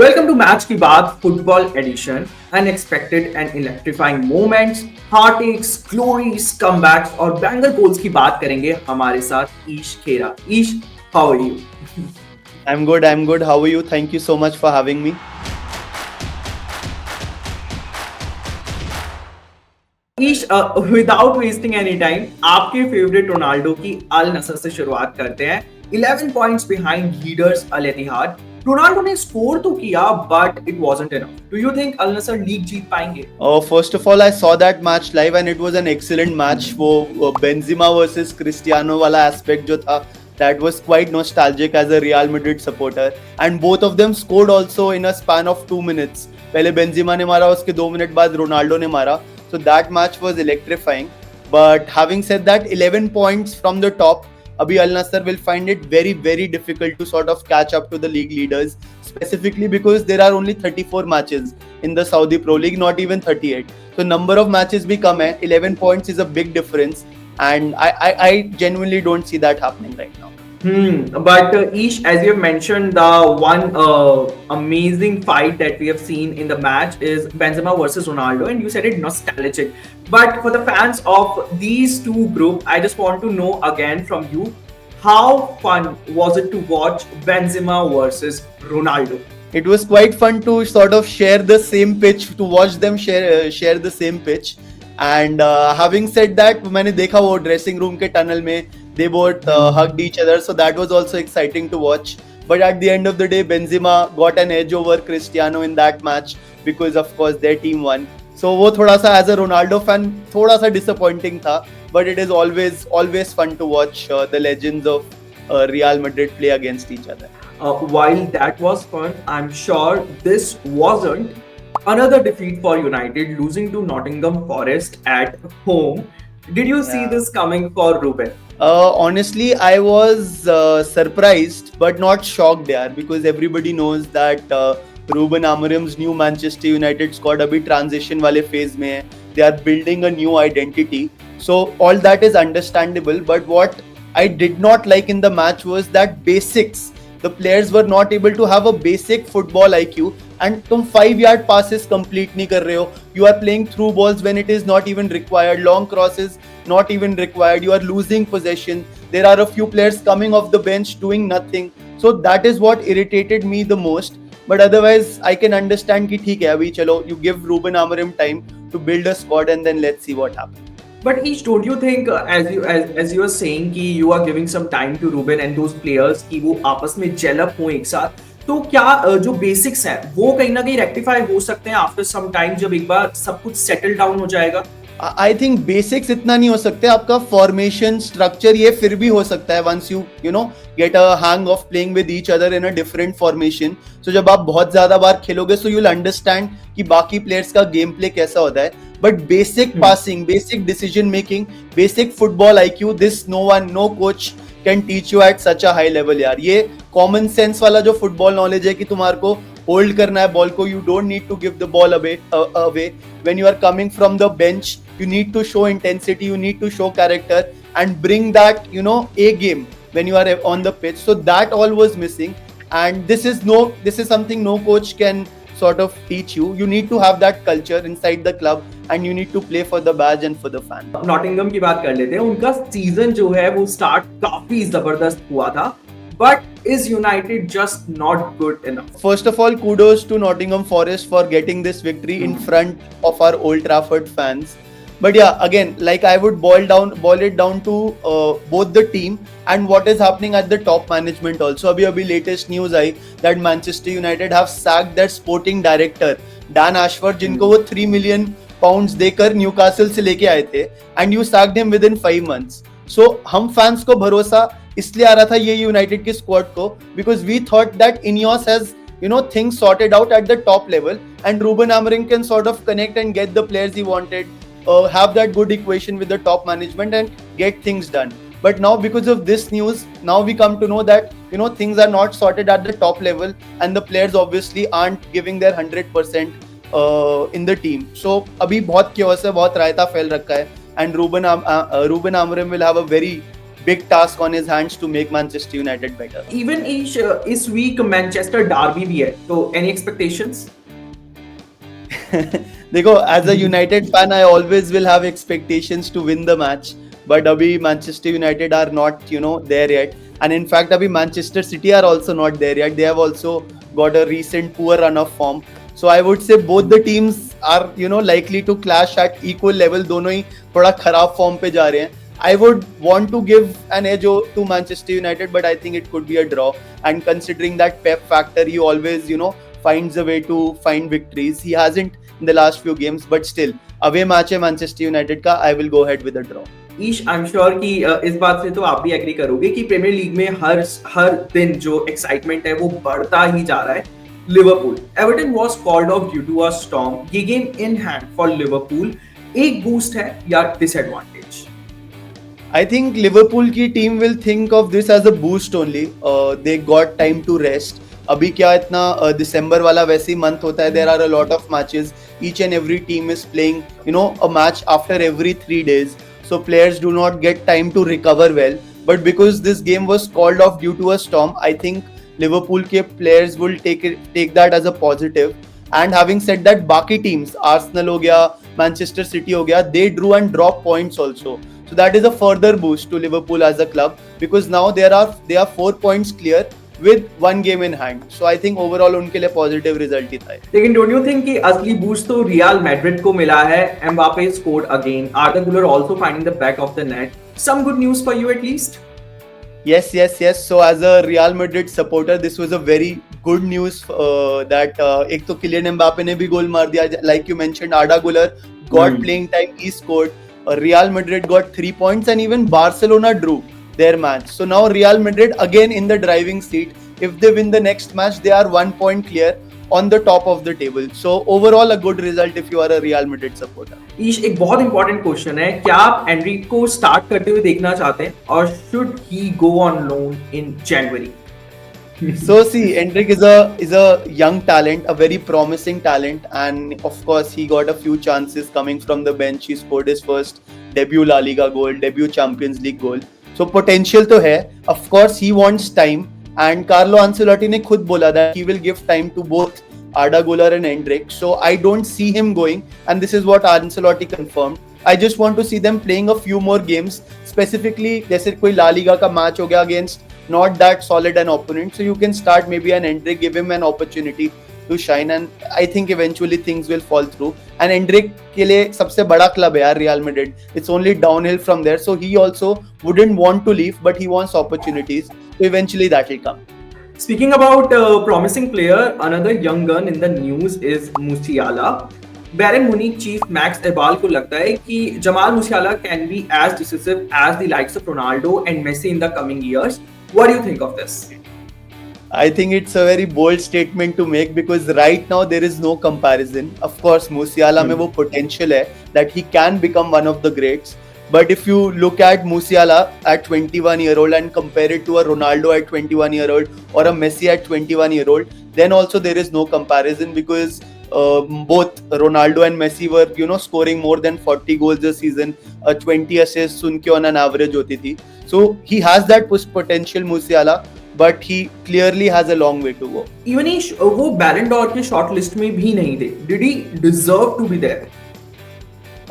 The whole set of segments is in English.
Welcome to Match की बात Football Edition. Unexpected and electrifying moments, heartaches, glories, comebacks और banger goals की बात करेंगे हमारे साथ ईश खेरा. ईश, how are you? I'm good. I'm good. How are you? Thank you so much for having me. Ish, without wasting any time आपके favourite Ronaldo की Al Nassr से शुरुआत करते हैं. 11 points behind leaders Al Ittihad. Ronaldo ने score तो किया but it wasn't enough. Do you think Al Nassr league जीत पाएंगे? First of all, I saw that match live and it was an excellent match. वो Benzema versus Cristiano वाला aspect जो था, that was quite nostalgic as a Real Madrid supporter. And both of them scored also in a span of 2 minutes. पहले Benzema ने मारा, उसके 2 minute बाद Ronaldo ने मारा. So that match was electrifying. But having said that, 11 points from the top. Abhi Al Nassr will find it very, very difficult to sort of catch up to the league leaders, specifically because there are only 34 matches in the Saudi Pro League, not even 38. So number of matches bhi kam hai. 11 points is a big difference, and I genuinely don't see that happening right now. But Ish, as you have mentioned, the one amazing fight that we have seen in the match is Benzema versus Ronaldo, and you said it nostalgic. But for the fans of these two groups, I just want to know again from you, how fun was it to watch Benzema versus Ronaldo? It was quite fun to sort of share the same pitch, to watch them share the same pitch. And having said that, मैंने देखा वो dressing room के tunnel में they both hugged each other, so that was also exciting to watch. But at the end of the day, Benzema got an edge over Cristiano in that match because of course their team won. So वो थोड़ा सा as a Ronaldo fan थोड़ा सा disappointing था, but it is always fun to watch the legends of Real Madrid play against each other. While that was fun, I'm sure this wasn't. Another defeat for United, losing to Nottingham Forest at home. Did you see this coming for Ruben? Honestly, I was surprised but not shocked there, because everybody knows that Ruben Amorim's new Manchester United squad abhi transition wale phase mein hai. They are building a new identity. So all that is understandable, but what I did not like in the match was that basics. The players were not able to have a basic football IQ, and तुम 5-yard passes complete नहीं कर रहे हो. You are playing through balls when it is not even required. Long crosses not even required. You are losing possession. There are a few players coming off the bench doing nothing. So that is what irritated me the most. But otherwise, I can understand कि ठीक है, अभी चलो, you give Ruben Amorim time to build a squad and then let's see what happens. But Ish, don't you think, as you were saying कि you are giving some time to Ruben and those players कि वो आपस में gel up हों एक साथ, तो क्या जो बेसिक्स हैं वो कहीं ना कहीं रेक्टिफाई हो सकते हैं आफ्टर सम टाइम, जब एक बार सब कुछ सेटल डाउन हो जाएगा? आई थिंक बेसिक्स इतना नहीं हो सकते. आपका फॉर्मेशन स्ट्रक्चर ये फिर भी हो सकता है once you know get a hang of playing with each other in a different formation. So जब आप बहुत ज्यादा बार खेलोगे सो यू विल अंडरस्टैंड कि बाकी प्लेयर्स का गेम प्ले कैसा होता है. But basic passing, basic decision making, basic football IQ, this no coach can teach you at such a high level यार. ये कॉमन सेंस वाला जो फुटबॉल नॉलेज है कि तुम्हारे को होल्ड करना है बॉल को, you don't need to give the ball away. When you are coming from the bench, you need to show intensity, you need to show character and bring that, A game when you are on the pitch. So that all was missing, and this is something no coach can sort of teach you. You need to have that culture inside the club and you need to play for the badge and for the fan. Nottingham की बात कर लेते हैं. उनका season जो है वो start काफी जबरदस्त हुआ था, but is United just not good enough? First of all, kudos to Nottingham Forest for getting this victory in front of our Old Trafford fans. But yeah, again, like I would boil it down to both the team and what is happening at the top management also. Abhi latest news I that Manchester United have sacked their sporting director Dan Ashworth, जिनको वो 3 million pounds देकर Newcastle से लेके आए थे, and you sacked him within 5 months. So हम fans को भरोसा इसलिए आ रहा था ये यूनाइटेड की स्क्वाड को, because we thought that Ineos has things sorted out at the top level and Ruben Amorim can sort of connect and get the players he wanted. Have that good equation with the top management and get things done. But now because of this news, now we come to know that things are not sorted at the top level and the players obviously aren't giving their 100% in the team. So अभी बहुत chaos है, बहुत रायता फैल रखा है, and Ruben Amorim will have a very big task on his hands to make Manchester United better. Even इस week Manchester Derby भी है, तो any expectations? देखो, as a United fan, I always will have expectations to win the match. But abhi Manchester United are not, there yet. And in fact, abhi Manchester City are also not there yet. They have also got a recent poor run of form. So I would say both the teams are, likely to clash at equal level. दोनों ही थोड़ा खराब form पे जा रहे हैं. I would want to give an edge to Manchester United, but I think it could be a draw. And considering that Pep factor, he always, finds a way to find victories. He hasn't in the last few games, but still, away match है Manchester United का, I will go ahead with a draw. Ish, I am sure कि इस बात से तो आप भी agree करोगे कि प्रीमियर लीग में हर दिन जो एक्साइटमेंट है वो बढ़ता ही जा रहा है. Liverpool Everton was called off due to a storm. ये game in hand for Liverpool एक बूस्ट है या डिसएडवांटेज? I think Liverpool की team will think of this as a boost only. They got time to rest. अभी क्या इतना दिसंबर वाला वैसे ही मंथ होता है. There are a lot of matches. Each and every team is playing, a match after every 3 days. So players do not get time to recover well. But because this game was called off due to a storm, I think Liverpool के players will take that as a positive. And having said that, बाकी teams, Arsenal हो गया, Manchester City हो गया, they drew and dropped points also. So that is a further boost to Liverpool as a club, because now they are 4 points clear with 1 game in hand. So I think overall उनके लिए positive result ही था. लेकिन don't you think कि असली boost तो real Madrid को मिला है? Mbappe scored again. Arda Güler also finding the back of the net. Some good news for you at least? Yes. So as a Real Madrid supporter, this was a very good news that एक तो Kylian Mbappe ने भी गोल मार दिया. Like you mentioned, Arda Güler got playing time. He scored. Real Madrid got 3 points, and even Barcelona drew their match. So now Real Madrid again in the driving seat. If they win the next match, they are 1 point clear on the top of the table. So overall a good result if you are a Real Madrid supporter. ईश, एक बहुत important question है. क्या आप Anrich को start करते हुए देखना चाहते हैं, और should he go on loan in January? So see, Endrick is a young talent, a very promising talent, and of course he got a few chances coming from the bench. He scored his first debut La Liga goal, debut Champions League goal. So potential तो है. Of course he wants time, and Carlo Ancelotti ने खुद बोला that he will give time to both Arda Güler and Endrick. So I don't see him going, and this is what Ancelotti confirmed. I just want to see them playing a few more games, specifically जैसे कोई La Liga का match हो गया against not that solid an opponent, so you can start maybe an Endrick, give him an opportunity to shine, and I think eventually things will fall through. And Endrick के लिए सबसे बड़ा club है यार Real Madrid. It's only downhill from there, so he also wouldn't want to leave, but he wants opportunities, so eventually that will come. Speaking about promising player, another young gun in the news is Musiala. Bayern Munich chief Max Eberl को लगता है कि Jamal Musiala can be as decisive as the likes of Ronaldo and Messi in the coming years. What do you think of this? I think it's a very bold statement to make, because right now there is no comparison. Of course, Musiala में वो potential है that he can become one of the greats. But if you look at Musiala at 21-year-old and compare it to a Ronaldo at 21-year-old or a Messi at 21-year-old, then also there is no comparison, because both Ronaldo and Messi were, scoring more than 40 goals a season, 20 assists उनके on an average होती थी. So he has that potential, Musiala, but he clearly has a long way to go. Even वो Ballon d'Or के short list में भी नहीं थे. Did he deserve to be there?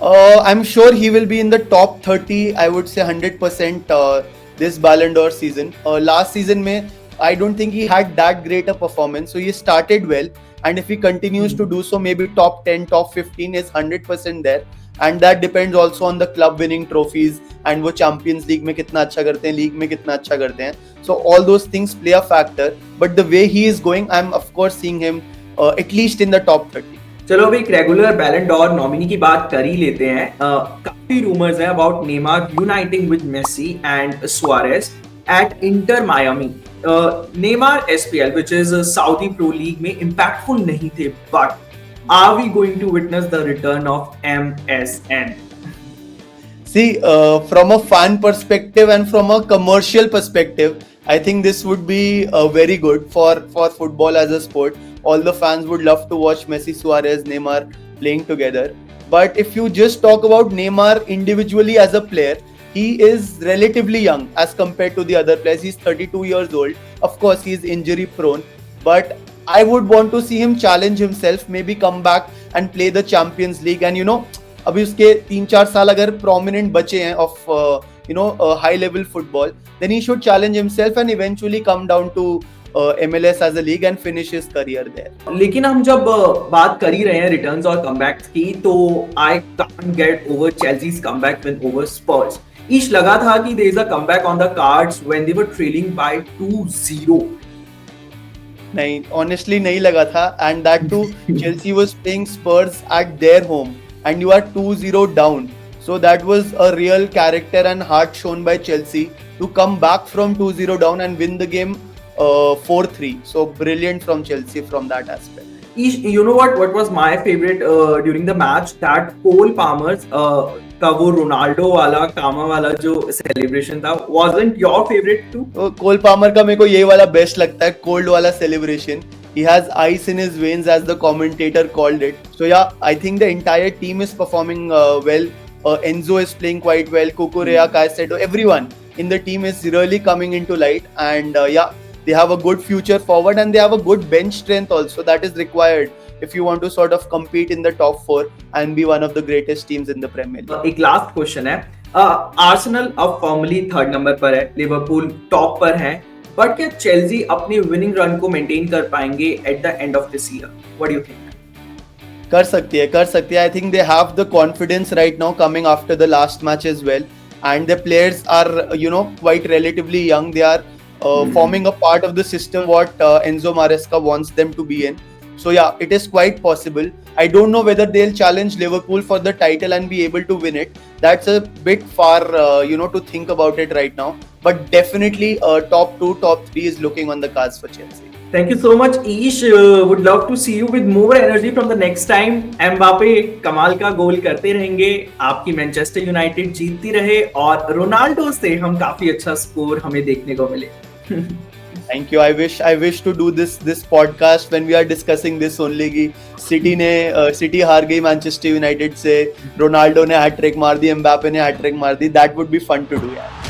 I'm sure he will be in the top 30. I would say 100% this Ballon d'Or season. Last season में I don't think he had that great a performance. So he started well, and if he continues to do so, maybe top 10, top 15 is 100% there. And that depends also on the club winning trophies and वो Champions League में कितना अच्छा करते हैं, League में कितना अच्छा करते हैं. So all those things play a factor. But the way he is going, I'm of course seeing him at least in the top 30. चलो अब एक रेगुलर बैलन डॉर नॉमिनी की बात कर ही लेते हैं. काफी रूमर्स है about Neymar uniting with Messi and Suarez at Inter Miami. Neymar SPL which is Saudi Pro League में इंपैक्टफुल नहीं थे, but are we going to witness the return of MSN? See, from a fan perspective and from a commercial perspective, I think this would be very good for football as a sport. All the fans would love to watch Messi, Suarez, Neymar playing together. But if you just talk about Neymar individually as a player, he is relatively young as compared to the other players. He's 32 years old. Of course, he's injury prone, but I would want to see him challenge himself, maybe come back and play the Champions League. And अभी उसके 3-4 साल अगर prominent बचे हैं of high level football, then he should challenge himself and eventually come down to MLS as a league and finish his career there. लेकिन हम जब बात कर ही रहे हैं रिटर्न्स और कमबैक्स की, तो I can't get over Chelsea's comeback win over Spurs. Ish लगा था कि there is a comeback on the cards when they were trailing by 2-0. नहीं, honestly नहीं लगा था, and that too Chelsea was playing Spurs at their home and you are 2-0 down. So that was a real character and heart shown by Chelsea to come back from 2-0 down and win the game 4-3. So brilliant from Chelsea from that aspect. Ish, you know what was my favorite during the match? That Cole Palmer's का वो Ronaldo वाला कामा वाला जो celebration था. Wasn't your favorite too? Cole Palmer का मेरे को ये वाला बेस्ट लगता है, कोल्ड वाला celebration. He has ice in his veins, as the commentator called it. So yeah, I think the entire team is performing well. Enzo is playing quite well. Cucurella, Caicedo, everyone in the team is really coming into light. And yeah, they have a good future forward and they have a good bench strength also that is required if you want to sort of compete in the top 4 and be one of the greatest teams in the Premier League. एक last question है. Arsenal अब formally 3rd number पर है, Liverpool top पर है, but क्या Chelsea अपनी winning run को मेंटेन कर पाएंगे at the end of this year? What do you think? कर सकती है. I think they have the confidence right now coming after the last match as well, and the players are quite relatively young. They are forming a part of the system what Enzo Maresca wants them to be in. So yeah, it is quite possible. I don't know whether they'll challenge Liverpool for the title and be able to win it. That's a bit far to think about it right now, but definitely top 2, top 3 is looking on the cards for Chelsea. Thank you so much, Ish. Would love to see you with more energy from the next time. Mbappe कमाल का गोल करते रहेंगे, आपकी Manchester United जीतती रहे और Ronaldo से हम काफी अच्छा स्कोर हमें देखने को मिले. Thank you. I wish to do this podcast when we are discussing this only कि सिटी हार गई मैनचेस्टर यूनाइटेड से, रोनाल्डो ने हैट्रिक मार दी, एम्बापे ने हैट्रिक मार दी. That would be fun to do, यार.